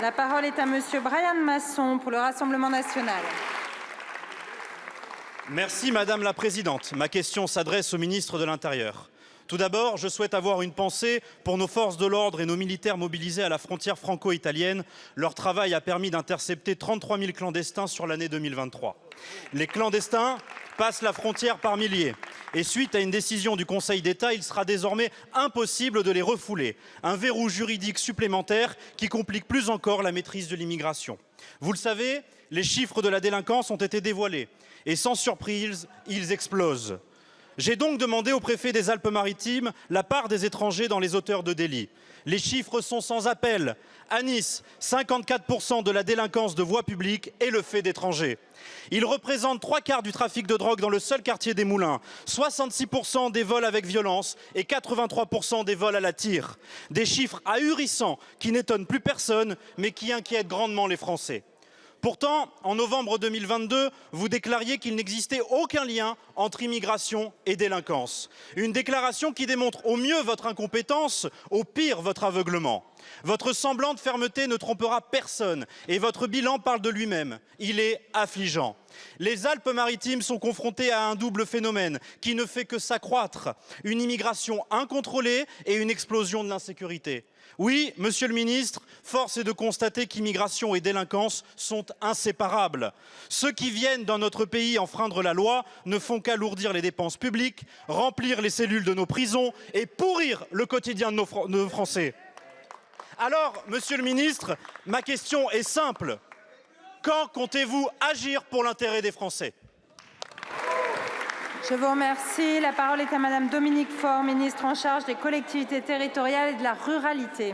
La parole est à Monsieur Brian Masson pour le Rassemblement national. Merci Madame la Présidente. Ma question s'adresse au ministre de l'Intérieur. Tout d'abord, je souhaite avoir une pensée pour nos forces de l'ordre et nos militaires mobilisés à la frontière franco-italienne. Leur travail a permis d'intercepter 33 000 clandestins sur l'année 2023. Les clandestins passent la frontière par milliers. Et suite à une décision du Conseil d'État, il sera désormais impossible de les refouler. Un verrou juridique supplémentaire qui complique plus encore la maîtrise de l'immigration. Vous le savez, les chiffres de la délinquance ont été dévoilés. Et sans surprise, ils explosent. J'ai donc demandé au préfet des Alpes-Maritimes la part des étrangers dans les auteurs de délits. Les chiffres sont sans appel. À Nice, 54% de la délinquance de voie publique est le fait d'étrangers. Ils représentent 3/4 du trafic de drogue dans le seul quartier des Moulins, 66% des vols avec violence et 83% des vols à la tire. Des chiffres ahurissants qui n'étonnent plus personne, mais qui inquiètent grandement les Français. Pourtant, en novembre 2022, vous déclariez qu'il n'existait aucun lien entre immigration et délinquance. Une déclaration qui démontre au mieux votre incompétence, au pire votre aveuglement. Votre semblant de fermeté ne trompera personne et votre bilan parle de lui-même. Il est affligeant. Les Alpes-Maritimes sont confrontées à un double phénomène qui ne fait que s'accroître. Une immigration incontrôlée et une explosion de l'insécurité. Oui, monsieur le ministre, force est de constater qu'immigration et délinquance sont inséparables. Ceux qui viennent dans notre pays enfreindre la loi ne font qu'alourdir les dépenses publiques, remplir les cellules de nos prisons et pourrir le quotidien de nos Français. Alors, monsieur le ministre, ma question est simple. Quand comptez-vous agir pour l'intérêt des Français ? Je vous remercie. La parole est à Madame Dominique Faure, ministre en charge des collectivités territoriales et de la ruralité.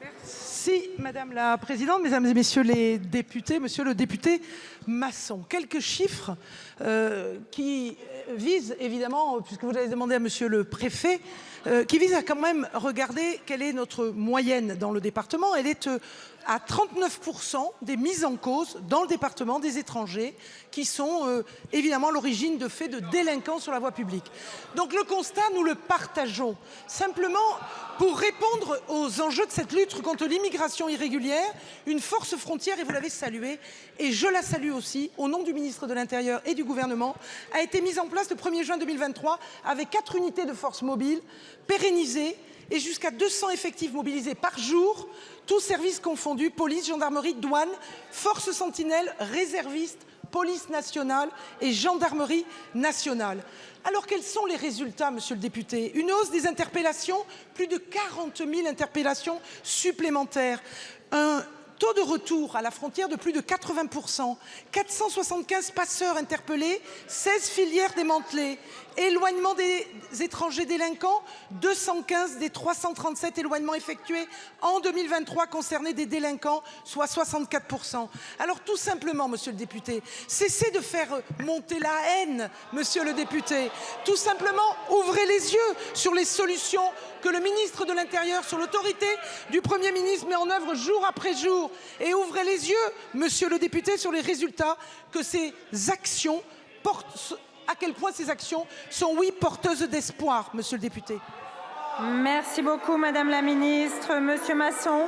Merci Madame la Présidente, Mesdames et Messieurs les députés, Monsieur le député Masson. Quelques chiffres qui visent évidemment, puisque vous avez demandé à Monsieur le Préfet, qui visent à quand même regarder quelle est notre moyenne dans le département. Elle est à 39% des mises en cause dans le département des étrangers qui sont évidemment l'origine de faits de délinquance sur la voie publique. Donc le constat, nous le partageons. Simplement, pour répondre aux enjeux de cette lutte contre l'immigration irrégulière, une force frontière, et vous l'avez saluée, et je la salue aussi, au nom du ministre de l'Intérieur et du gouvernement, a été mise en place le 1er juin 2023 avec 4 unités de force mobile pérennisées et jusqu'à 200 effectifs mobilisés par jour, tous services confondus, police, gendarmerie, douane, force sentinelle, réservistes, police nationale et gendarmerie nationale. Alors quels sont les résultats, monsieur le député? Une hausse des interpellations, plus de 40 000 interpellations supplémentaires. Un taux de retour à la frontière de plus de 80%, 475 passeurs interpellés, 16 filières démantelées, éloignement des étrangers délinquants, 215 des 337 éloignements effectués en 2023 concernaient des délinquants, soit 64%. Alors tout simplement, monsieur le député, cessez de faire monter la haine, monsieur le député. Tout simplement, ouvrez les yeux sur les solutions que le ministre de l'Intérieur, sur l'autorité du Premier ministre, met en œuvre jour après jour. Et ouvrez les yeux, monsieur le député, sur les résultats que ces actions portent, à quel point ces actions sont, oui, porteuses d'espoir, monsieur le député. Merci beaucoup, madame la ministre. Monsieur Masson.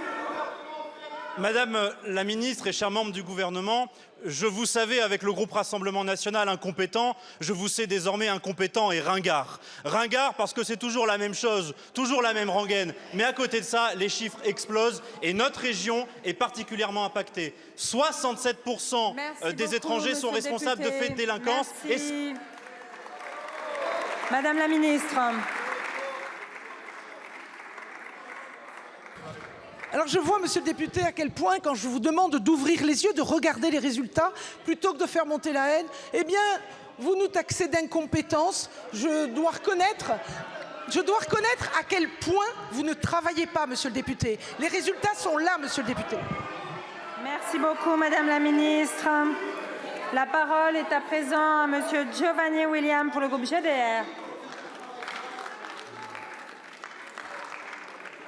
Madame la ministre et chers membres du gouvernement, je vous savais avec le groupe Rassemblement national incompétent, je vous sais désormais incompétent et ringard. Ringard parce que c'est toujours la même chose, toujours la même rengaine. Mais à côté de ça, les chiffres explosent et notre région est particulièrement impactée. 67% des étrangers sont responsables de faits de délinquance. Merci. Madame la ministre. Alors je vois, monsieur le député, à quel point, quand je vous demande d'ouvrir les yeux, de regarder les résultats, plutôt que de faire monter la haine, eh bien, vous nous taxez d'incompétence. Je dois reconnaître à quel point vous ne travaillez pas, monsieur le député. Les résultats sont là, monsieur le député. Merci beaucoup, madame la ministre. La parole est à présent à monsieur Giovanni William pour le groupe GDR.